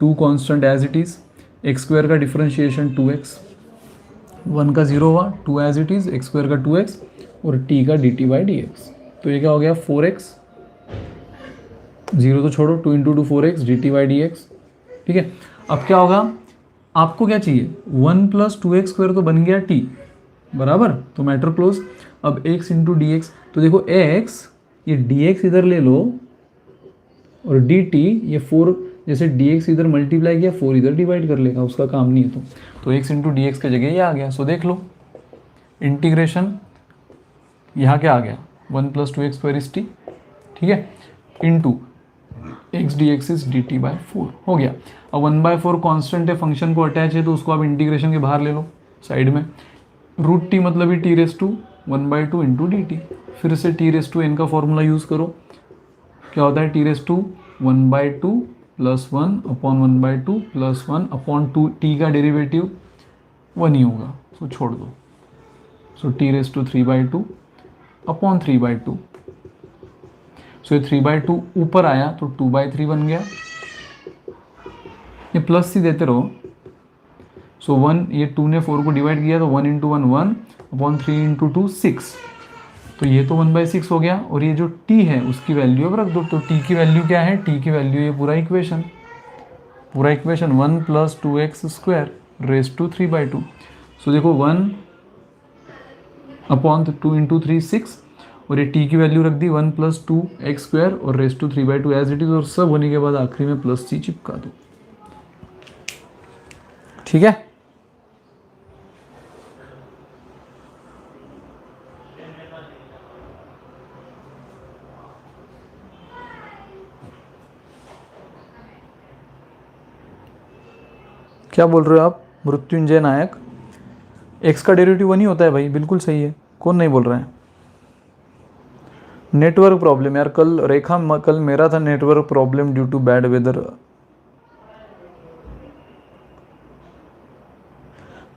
2 constant as it is, X square का डिफरेंशिएशन 2x, 1 का 0 हुआ, 2 as it is, X square का 2x और t का dt/dx। तो ये क्या हो गया 4x, 0 तो छोड़ो, 2 इंटू 2 4x dt/dx। ठीक है, अब क्या होगा, आपको क्या चाहिए, 1 प्लस 2x स्क्वायर तो बन गया t बराबर, तो मैटर क्लोज। अब x इंटू डी एक्स, तो देखो x, ये dx इधर ले लो और dt ये 4, जैसे dx इधर मल्टीप्लाई किया 4 इधर डिवाइड कर लेगा, उसका काम नहीं है। तो x इंटू डी एक्स की जगह ये आ गया। सो देख लो इंटीग्रेशन यहाँ क्या आ गया, 1 plus 2x square is T, ठीक है, into x d x is D T by 4 हो गया। अब 1/4 कॉन्स्टेंट है, फंक्शन को अटैच है, तो उसको आप इंटीग्रेशन के बाहर ले लो साइड में। रूट टी मतलब ही T raise to 1/2 into D T, फिर से टी रेस टू एन का फॉर्मूला यूज़ करो, क्या होता है T raise to 1/2 plus 1 upon 1/2 plus 1 upon 2, T का डेरिवेटिव 1 ही होगा, सो छोड़ दो। So T raise to 3/2 upon 3/2, so ये 3/2 ऊपर आया तो 2/3 बन गया, ये प्लस ही देते रहो। सो 1, ये 2 ने 4 को डिवाइड किया तो 1 इंटू 1 1 अपॉन 3 इंटू 2 6, तो ये तो 1/6 हो गया। और ये जो t है उसकी वैल्यू अब रख दो, तो t की वैल्यू क्या है, t की वैल्यू ये पूरा equation 1 plus 2x square raise to 3/2। So देखो 1 अपॉन 2 इंटू 3 6, और ये t की वैल्यू रख दी 1 प्लस 2x स्क्वायर और raise to 3/2 as it is, और सब होने के बाद आखिरी में प्लस c चिपका दो। ठीक है, क्या बोल रहे हो आप मृत्युंजय नायक, एक्स का डेरिवेटिव 1 ही होता है भाई, बिल्कुल सही है। कौन नहीं बोल रहा है? नेटवर्क प्रॉब्लम यार, कल रेखा कल मेरा था network problem due to bad weather.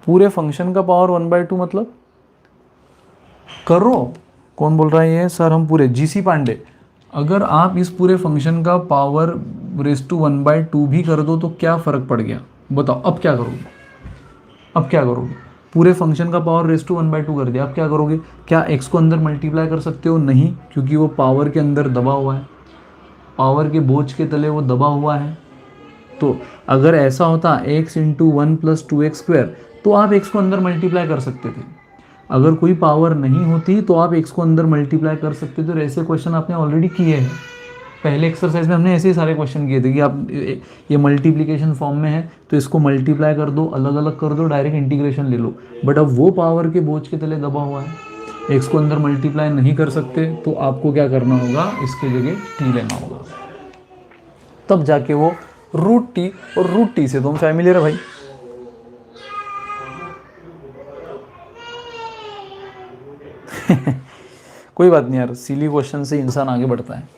पूरे फंक्शन का पावर 1/2 मतलब करो। कौन बोल रहा है ये? सर हम पूरे जीसी पांडे, अगर आप इस पूरे फंक्शन का पावर रेस टू 1/2 भी कर दो तो क्या फ़र्क पड़ गया? बताओ अब क्या करोगे? अब क्या करोगे? पूरे फंक्शन का पावर रेस टू 1/2 कर दिया, अब क्या करोगे? क्या एक्स को अंदर मल्टीप्लाई कर सकते हो? नहीं, क्योंकि वो पावर के अंदर दबा हुआ है, पावर के बोझ के तले वो दबा हुआ है। तो अगर ऐसा होता x इंटू 1 + 2x² तो आप x को अंदर मल्टीप्लाई कर सकते थे। अगर कोई पावर नहीं होती तो आप x को अंदर मल्टीप्लाई कर सकते थे। और ऐसे क्वेश्चन आपने ऑलरेडी किए हैं, पहले एक्सरसाइज में हमने ऐसे ही सारे क्वेश्चन किए थे कि आप ये मल्टीप्लिकेशन फॉर्म में है तो इसको मल्टीप्लाई कर दो, अलग अलग कर दो, डायरेक्ट इंटीग्रेशन ले लो। बट अब वो पावर के बोझ के तले दबा हुआ है, एक्स को अंदर मल्टीप्लाई नहीं कर सकते, तो आपको क्या करना होगा? इसके जगह टी लेना होगा, तब जाके वो √t, और √t से तुम फैमिलियर है भाई। कोई बात नहीं यार, सिली क्वेश्चन से इंसान आगे बढ़ता है।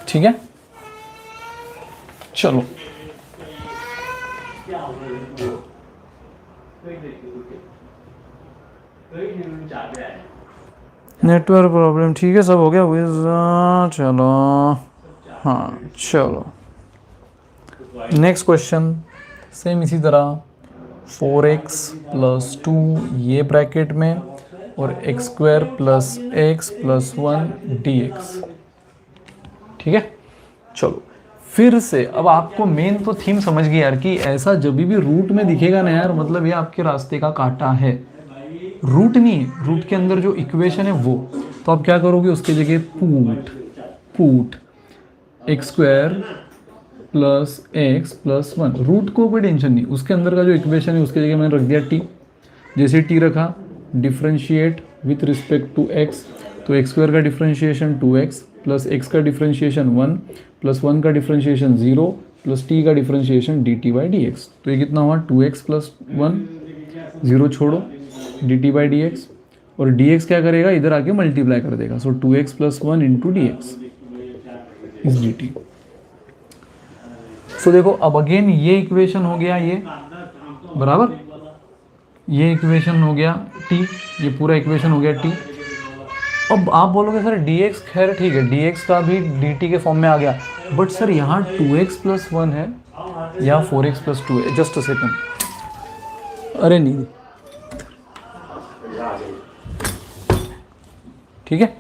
ठीक है, चलो नेटवर्क प्रॉब्लम, ठीक है, सब हो गया। चलो हाँ, चलो नेक्स्ट क्वेश्चन सेम इसी तरह 4x + 2 ये ब्रैकेट में और x² + x + 1 dx। ठीक है, चलो फिर से अब आपको मेन तो थीम समझ गई यार कि ऐसा जब भी रूट में दिखेगा ना यार, मतलब ये आपके रास्ते का कांटा है। रूट नहीं है, रूट के अंदर जो इक्वेशन है वो, तो आप क्या करोगे? उसके जगह पुट x² + x + 1। रूट को कोई टेंशन नहीं, उसके अंदर का जो इक्वेशन है उसके जगह मैंने रख दिया t। जैसे t रखा, differentiate with respect to x, तो x² का डिफ्रेंशिएशन 2x + x का डिफ्रेंशिएशन 1 + 1 का डिफ्रेंशिएशन 0 + t का डिफ्रेंशिएशन dt/dx। तो ये कितना हुआ? 2x + 1, 0 छोड़ो, dt/dx, और dx क्या करेगा? इधर आके मल्टीप्लाई कर देगा। सो 2x + 1 × dx is dt। So देखो अब अगेन ये इक्वेशन हो गया, ये बराबर, ये इक्वेशन हो गया t, ये पूरा इक्वेशन हो गया t। अब आप बोलोगे सर dx, खैर ठीक है, dx का भी dt के फॉर्म में आ गया, बट सर यहाँ 2x + 1 है या 4x + 2 है? जस्ट अ सेकंड, अरे नहीं, ठीक है।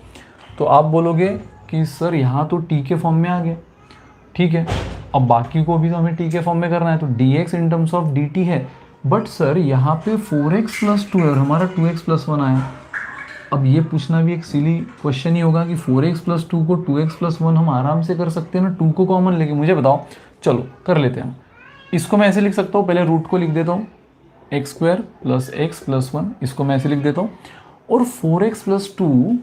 तो आप बोलोगे कि सर यहाँ तो t के फॉर्म में आ गया, ठीक है, अब बाकी को भी तो हमें t के फॉर्म में करना है, तो dx in terms of dt है, बट सर यहाँ पे 4x + 2 है और हमारा 2x + 1 आया। अब ये पूछना भी एक सिली क्वेश्चन ही होगा कि 4x + 2 को 2x + 1 हम आराम से कर सकते हैं ना, 2 को कॉमन लेके। मुझे बताओ, चलो कर लेते हैं। इसको मैं ऐसे लिख सकता हूँ, पहले रूट को लिख देता हूँ, x² + x + 1, इसको मैं ऐसे लिख देता हूँ, और 4x + 2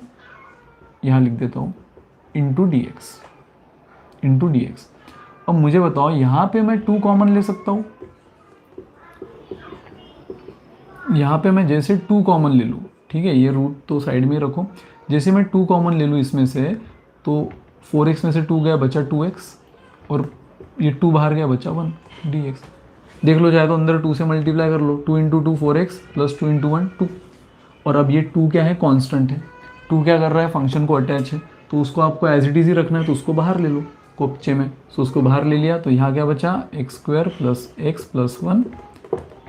यहाँ लिख देता हूँ इंटू dx। अब मुझे बताओ, यहाँ पे मैं 2 कॉमन ले सकता हूँ, यहाँ पे मैं जैसे 2 कॉमन ले लूँ, ठीक है, ये रूट तो साइड में रखो, जैसे मैं 2 कॉमन ले लूँ इसमें से, तो 4x में से 2 गया, बचा 2x, और ये 2 बाहर गया, बचा 1 dx। देख लो, चाहे तो अंदर 2 से मल्टीप्लाई कर लो, 2 × 2 4x + 2 × 1 2। और अब ये 2 क्या है? कांस्टेंट है। 2 क्या कर रहा है? फंक्शन को अटैच है, तो उसको आपको एज इट इज ही रखना है, तो उसको बाहर ले लो कोपचे में। तो उसको बाहर ले लिया, तो यहाँ क्या बचा? x² + x + 1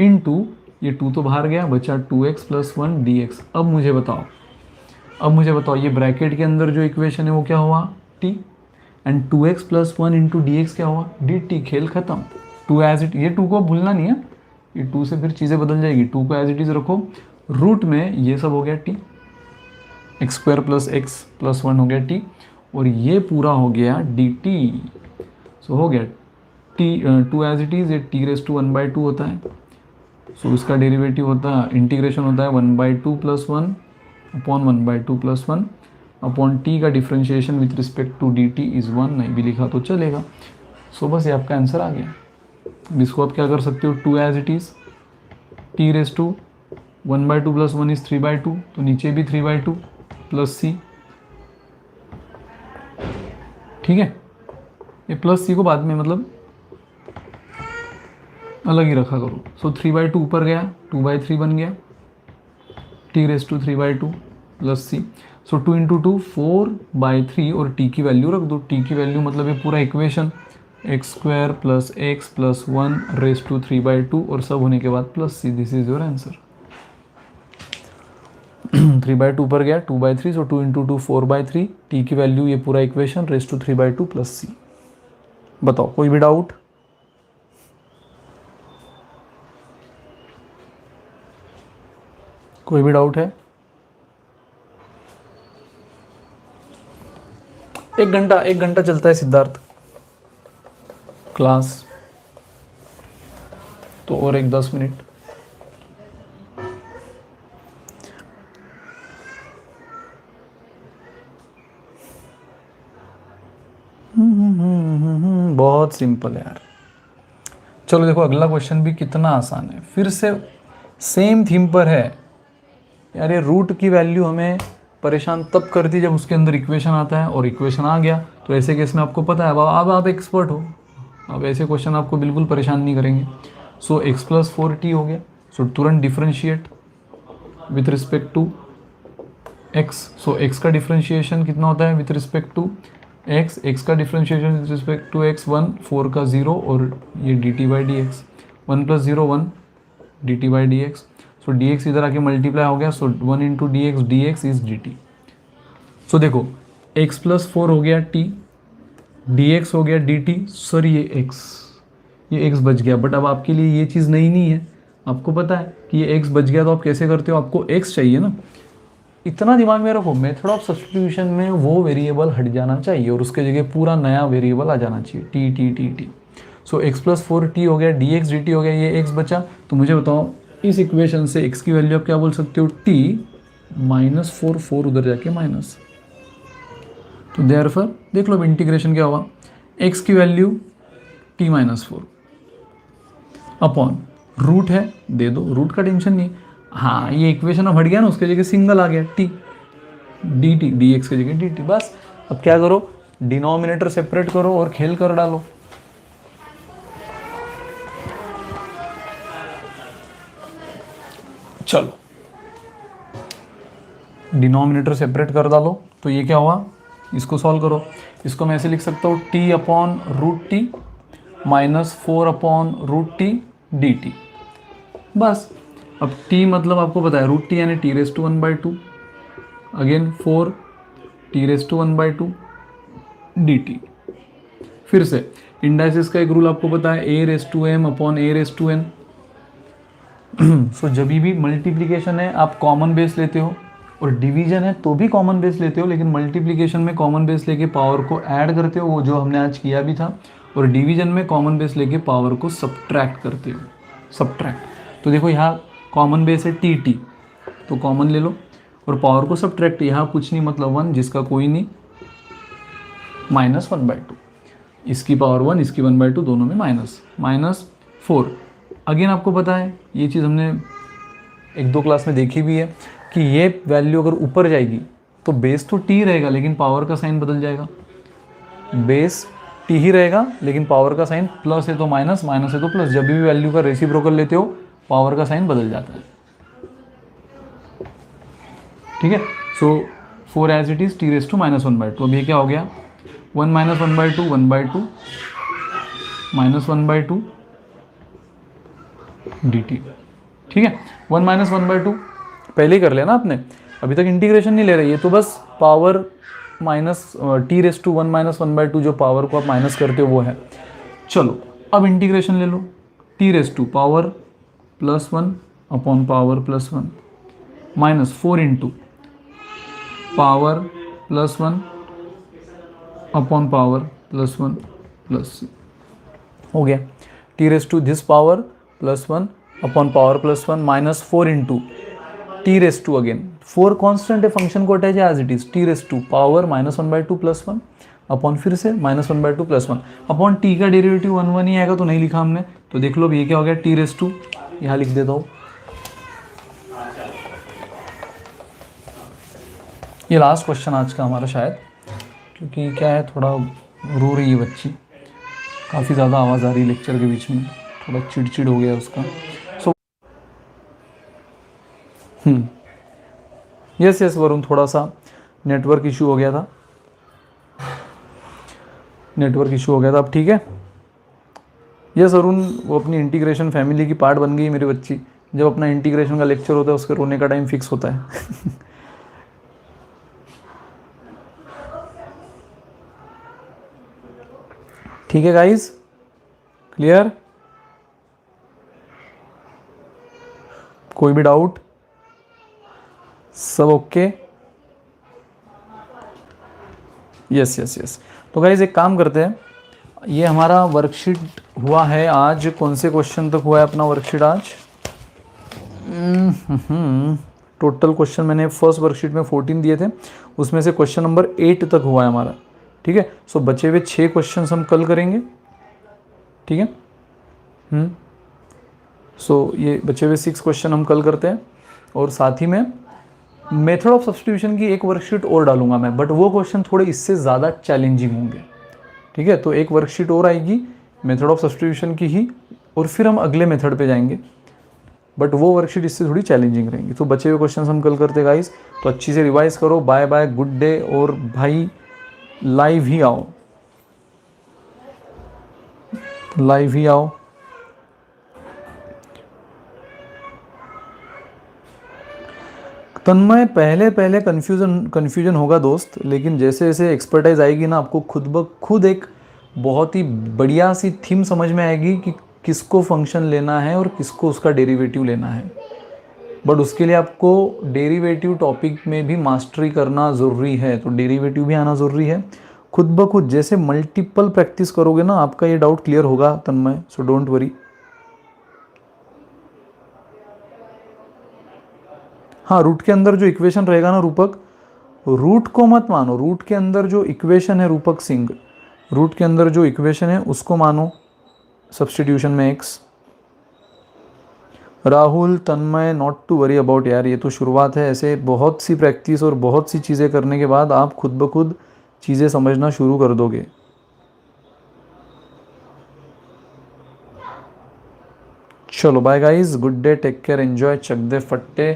इंटू ये 2 तो बाहर गया, बचा 2x + 1 dx। अब मुझे बताओ ये ब्रैकेट के अंदर जो इक्वेशन है वो क्या हुआ? t, and 2x + 1 into dx क्या हुआ? dt। खेल खत्म। 2 एज इट, ये 2 को भूलना नहीं है, ये 2 से फिर चीज़ें बदल जाएगी। 2 को एज इट इज रखो, रूट में ये सब हो गया t, x² + x + 1 हो गया t, और ये पूरा हो गया dt। सो हो गया t, 2 एज इट इज, ये t⁻1/2 होता है। सो इसका डेरिवेटिव होता है, इंटीग्रेशन होता है 1/2 + 1 अपॉन 1/2 + 1 अपॉन t का differentiation with respect to dt is 1। नहीं भी लिखा तो चलेगा। सो बस ये आपका आंसर आ गया। अब इसको आप क्या कर सकते हो, 2 as it is, t raise to 1/2 plus 1 is 3/2, तो नीचे भी 3/2 प्लस सी। ठीक है, ये प्लस सी को बाद में मतलब अलग ही रखा करो। सो 3/2 ऊपर गया, 2/3 बन गया, t raise to 3/2 plus C. So 2 into 2 4/3 और टी की वैल्यू रख दो। टी की वैल्यू मतलब ये पूरा equation x² plus x plus 1 raise to 3/2 और सब होने के बाद plus c. This is your answer. 3/2 पर गया, 2/3, सो 2 इंटू 2 4/3, टी की वैल्यू ये पूरा equation raise to 3/2 plus c. बताओ कोई भी डाउट? कोई भी डाउट है? 1 घंटा चलता है सिद्धार्थ क्लास, तो और एक 10 मिनट। बहुत सिंपल है यार। चलो देखो अगला क्वेश्चन भी कितना आसान है, फिर से सेम थीम पर है यार। ये रूट की वैल्यू हमें परेशान तब करती जब उसके अंदर इक्वेशन आता है, और इक्वेशन आ गया तो ऐसे केस में आपको पता है अब आप एक्सपर्ट हो, अब ऐसे क्वेश्चन आपको बिल्कुल परेशान नहीं करेंगे। सो x प्लस 4t हो गया, सो तुरंत differentiate with respect to x। So x का डिफ्रेंशिएशन कितना होता है with respect to x, x का differentiation with respect to x 1, 4 का 0 और ये dt by D x, 1 plus 0 1 dt by D x. So dx इधर आके मल्टीप्लाई हो गया, so 1 into d x is dt। So देखो x प्लस 4 हो गया t, dx हो गया dt, सॉरी ये x बच गया, बट अब आपके लिए ये चीज़ नहीं है। आपको पता है कि ये x बच गया तो आप कैसे करते हो, आपको x चाहिए ना। इतना दिमाग में रखो, मेथड ऑफ सब्स्टिट्यूशन में वो वेरिएबल हट जाना चाहिए और उसके जगह पूरा नया वेरिएबल आ जाना चाहिए, टी टी टी टी। सो x प्लस 4t हो गया, dx dt हो गया, ये x बचा। तो मुझे बताओ इस इक्वेशन से x की वैल्यू आप क्या बोल सकते हो, t -4, 4 उधर जाके माइनस। तो देयरफॉर देख लो अब इंटीग्रेशन क्या होगा, x की वैल्यू t-4 अपॉन रूट है, दे दो, रूट का टेंशन नहीं। हाँ ये इक्वेशन अब हट गया ना, उसके जगह सिंगल आ गया t, dt, dx की जगह dt। बस अब क्या करो, डिनोमिनेटर सेपरेट करो और खेल कर डालो। चलो डिनोमिनेटर सेपरेट कर डालो, तो ये क्या हुआ, इसको सॉल्व करो। इसको मैं ऐसे लिख सकता हूँ t upon root t -4 upon root t dt। बस अब t मतलब आपको पता है रूट टी यानी t⁻1/2, अगेन 4 t⁻1/2 dt। फिर से इंडाइसिस का एक रूल आपको पता है a⁻m अपॉन a⁻n। सो जब भी मल्टीप्लिकेशन है आप कॉमन बेस लेते हो, और डिवीजन है तो भी कॉमन बेस लेते हो, लेकिन मल्टीप्लिकेशन में कॉमन बेस लेके पावर को ऐड करते हो, वो जो हमने आज किया भी था, और डिवीजन में कॉमन बेस लेके पावर को सब्ट्रैक्ट करते हो, सब्ट्रैक्ट। तो देखो यहाँ कॉमन बेस है टी, तो कॉमन ले लो, और पावर को सब्ट्रैक्ट, यहाँ कुछ नहीं मतलब 1 जिसका कोई नहीं, -1/2, इसकी पावर 1 इसकी 1/2 दोनों में -4। अगेन आपको पता है ये चीज़ हमने 1-2 क्लास में देखी भी है कि ये वैल्यू अगर ऊपर जाएगी तो बेस तो टी रहेगा लेकिन पावर का साइन बदल जाएगा। बेस टी ही रहेगा लेकिन पावर का साइन प्लस है तो माइनस, माइनस है तो प्लस। जब भी वैल्यू का रेसिप्रोकल लेते हो पावर का साइन बदल जाता है। ठीक है, सो 4 एज इट इज t⁻1/2। अब ये क्या हो गया, 1 - 1/2 1/2 -1/2 dt। ठीक है, 1 - 1/2 पहले ही कर लिया ना आपने, अभी तक इंटीग्रेशन नहीं ले रही है, तो बस पावर t⁻1 - 1/2 जो पावर को आप माइनस करते हो वो है। चलो अब इंटीग्रेशन ले लो, t⁻ power +1 upon power +1 -4 into power +1 upon power +1 plus हो गया, t⁻, this power +1 upon power +1 -4 into t⁻, again 4 constant है, फंक्शन को अटैच है as it is, t⁻, power -1/2 +1 upon फिर से -1/2 +1 अपॉन टी का डेरिवेटिव 1 ही आएगा, तो नहीं लिखा हमने, तो देख लो अब ये क्या हो गया, t⁻², यहाँ लिख देता हूँ। ये लास्ट क्वेश्चन आज का हमारा शायद, क्योंकि क्या है थोड़ा रो रही है बच्ची, काफ़ी ज़्यादा आवाज़ आ रही है लेक्चर के बीच में, थोड़ा चिड़चिड़ हो गया उसका। सो यस यस वरुण, थोड़ा सा नेटवर्क इशू हो गया था, नेटवर्क इशू हो गया था, अब ठीक है। यस अरुण, वो अपनी इंटीग्रेशन फैमिली की पार्ट बन गई मेरी बच्ची, जब अपना इंटीग्रेशन का लेक्चर होता है उसके रोने का टाइम फिक्स होता है। ठीक है गाइस, क्लियर, कोई भी डाउट, सब ओके? Yes yes yes. तो गाइस एक काम करते हैं, ये हमारा वर्कशीट हुआ है आज, कौन से क्वेश्चन तक हुआ है अपना वर्कशीट आज? टोटल क्वेश्चन मैंने फर्स्ट वर्कशीट में 14 दिए थे, उसमें से क्वेश्चन नंबर 8 तक हुआ है हमारा, ठीक है। सो बचे हुए 6 क्वेश्चन हम कल करेंगे, ठीक है। सो ये बचे हुए 6 क्वेश्चन हम कल करते हैं, और साथ ही में मेथड ऑफ सब्स्टिट्यूशन की एक वर्कशीट और डालूंगा मैं, बट वो क्वेश्चन थोड़े इससे ज़्यादा चैलेंजिंग होंगे, ठीक है। तो एक वर्कशीट और आएगी मेथड ऑफ सब्स्टिट्यूशन की ही, और फिर हम अगले मेथड पे जाएंगे, बट वो वर्कशीट इससे थोड़ी चैलेंजिंग रहेंगी। तो बचे हुए क्वेश्चन हम कल करते गाइस, तो अच्छी से रिवाइज करो। बाय बाय, गुड डे, और भाई लाइव ही आओ, लाइव ही आओ। तन्मय, पहले पहले कन्फ्यूजन होगा दोस्त, लेकिन जैसे जैसे एक्सपर्टाइज आएगी ना, आपको खुद ब खुद एक बहुत ही बढ़िया सी थीम समझ में आएगी कि किसको फंक्शन लेना है और किसको उसका डेरिवेटिव लेना है। बट उसके लिए आपको डेरिवेटिव टॉपिक में भी मास्टरी करना ज़रूरी है, तो डेरिवेटिव भी आना ज़रूरी है। खुद ब खुद जैसे मल्टीपल प्रैक्टिस करोगे ना, आपका ये डाउट क्लियर होगा तन्मय, सो डोंट वरी। हाँ, रूट के अंदर जो इक्वेशन रहेगा ना रूपक, रूट को मत मानो, रूट के अंदर जो इक्वेशन है रूपक सिंह, रूट के अंदर जो इक्वेशन है उसको मानो सब्स्टिट्यूशन में x। Rahul, Tanmay, not to worry about यार, ये तो शुरुआत है, ऐसे बहुत सी प्रैक्टिस और बहुत सी चीज़ें करने के बाद आप खुद ब खुद चीज़ें समझना शुरू कर दोगे। चलो bye guys, good day, take care, enjoy, चक दे फट्टे।